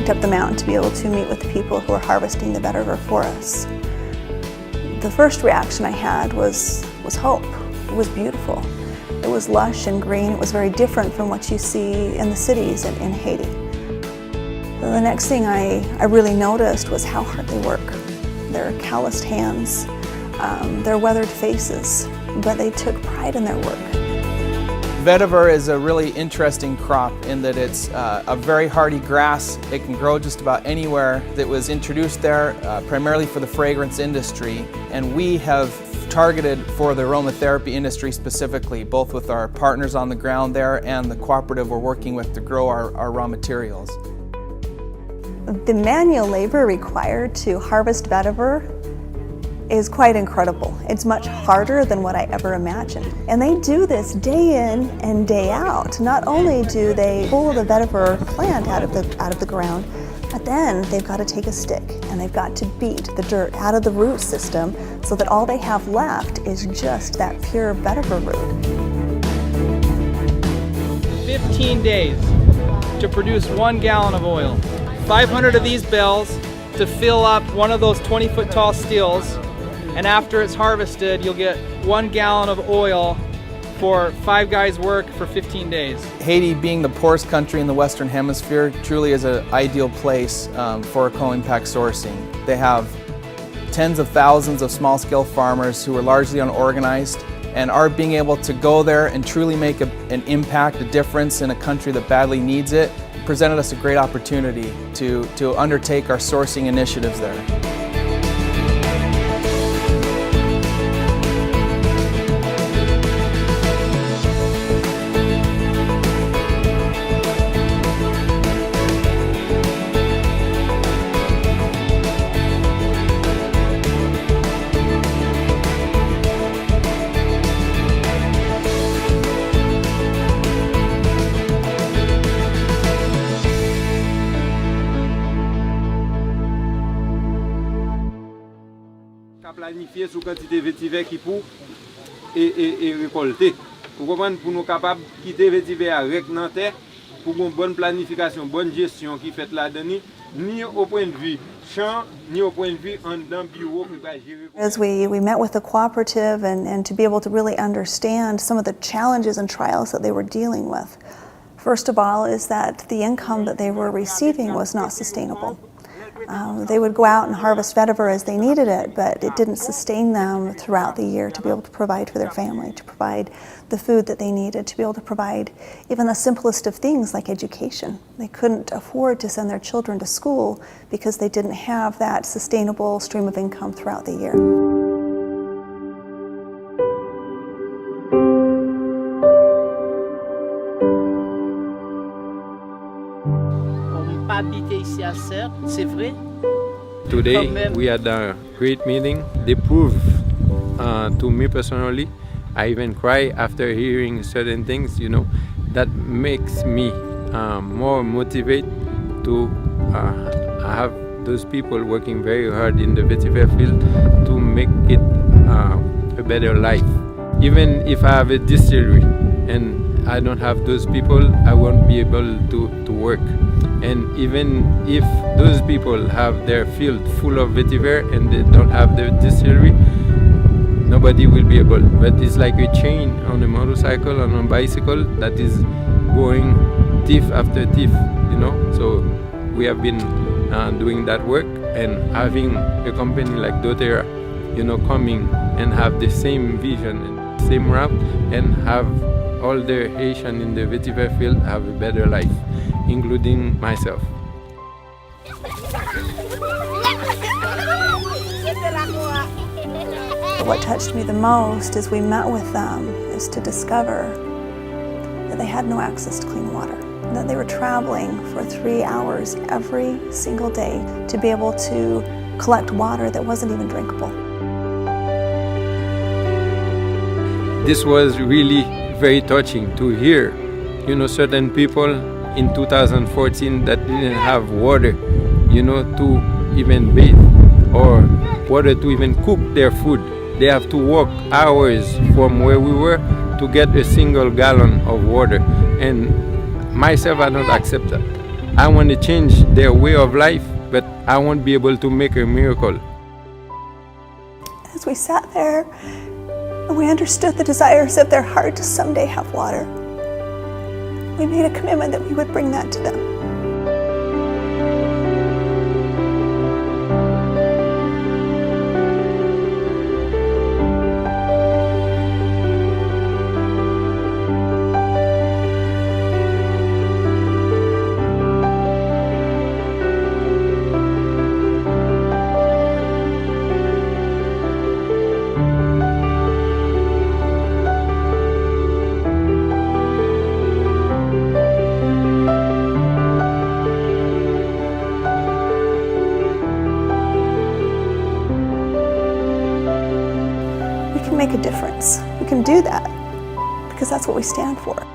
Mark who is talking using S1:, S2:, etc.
S1: hiked up the mountain to be able to meet with the people who were harvesting the vetiver for us. The first reaction I had was hope. It was beautiful. It was lush and green. It was very different from what you see in the cities in Haiti. The next thing I really noticed was how hard they work. Their calloused hands, their weathered faces, but they took pride in their work.
S2: Vetiver is a really interesting crop in that it's a very hardy grass. It can grow just about anywhere. That was introduced there primarily for the fragrance industry, and we have targeted for the aromatherapy industry specifically, both with our partners on the ground there and the cooperative we're working with to grow our raw materials.
S1: The manual labor required to harvest vetiver is quite incredible. It's much harder than what I ever imagined. And they do this day in and day out. Not only do they pull the vetiver plant out of the ground, but then they've got to take a stick and they've got to beat the dirt out of the root system so that all they have left is just that pure vetiver root.
S2: 15 days to produce 1 gallon of oil. 500 of these bells to fill up one of those 20-foot tall steels, and after it's harvested you'll get 1 gallon of oil for 5 guys' work for 15 days. Haiti, being the poorest country in the Western Hemisphere, truly is an ideal place for co-impact sourcing. They have tens of thousands of small-scale farmers who are largely unorganized, and our being able to go there and truly make an impact, a difference in a country that badly needs it, presented us a great opportunity to undertake our sourcing initiatives there.
S3: Planifier sous quantité vetiver qui pour et récolter. Pour comprendre, pour nous capables de quitter vetiver avec dans terre, pour une bonne planification, bonne gestion qui fait là-dedans, ni au point de vue champ, ni au point de vue en dans bureau qui va gérer.
S1: As we met with the cooperative and to be able to really understand some of the challenges and trials that they were dealing with. First of all is that the income that they were receiving was not sustainable. They would go out and harvest vetiver as they needed it, but it didn't sustain them throughout the year to be able to provide for their family, to provide the food that they needed, to be able to provide even the simplest of things like education. They couldn't afford to send their children to school because they didn't have that sustainable stream of income throughout the year.
S4: Today we had a great meeting. They proved to me personally, I even cry after hearing certain things, you know, that makes me more motivated to have those people working very hard in the vetiver field to make it a better life. Even if I have a distillery and I don't have those people, I won't be able to work. And even if those people have their field full of vetiver and they don't have their distillery, nobody will be able. But it's like a chain on a motorcycle, on a bicycle that is going thief after thief, you know. So we have been doing that work, and having a company like doTERRA, you know, coming and have the same vision and same route and have all the Haitians in the vetiver field have a better life, including myself.
S1: What touched me the most as we met with them is to discover that they had no access to clean water, that they were traveling for 3 hours every single day to be able to collect water that wasn't even drinkable.
S4: This was really very touching to hear, you know, certain people in 2014 that didn't have water, you know, to even bathe or water to even cook their food. They have to walk hours from where we were to get a single gallon of water. And myself, I don't accept that. I want to change their way of life, but I won't be able to make a miracle.
S1: As we sat there and we understood the desires of their heart to someday have water, we made a commitment that we would bring that to them. We can make a difference. We can do that because that's what we stand for.